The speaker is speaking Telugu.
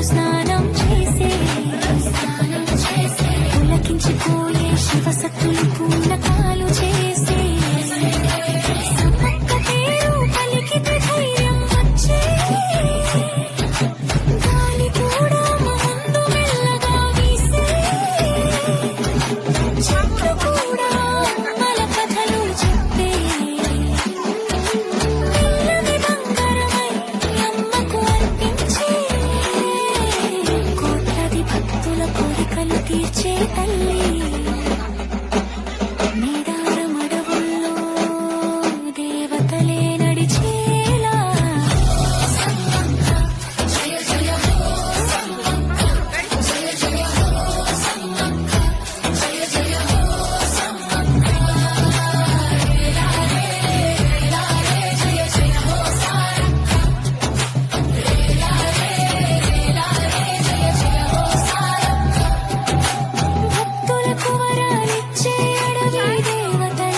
స్నానం చేసే పులకించిపోయే శివసత్తులు పూనకాలు చేసే సమ్మక్క పేరు పలికితే ధైర్యం వచ్చే గాలి కూడా ముందు మెల్లగా వీసే చెట్లు కూడా అమ్మల కథలు చెప్పే పిల్లని బంగారమై అమ్మకు అర్పించే కోట్లాది భక్తుల కోరికలు తీర్చే తల్లి మేడారమడవుల్లో దేవతలే నడిచేలా జయ జయ హో సమ్మక్క జయ జయ హో సమ్మక్క జయ జయ హో సమ్మక్క రేలా రే జయ జయ హో సారక్క రేలా రే జయ జయ హో సారక్క భక్తులకు వరాలిచ్చే అడవి దేవతలే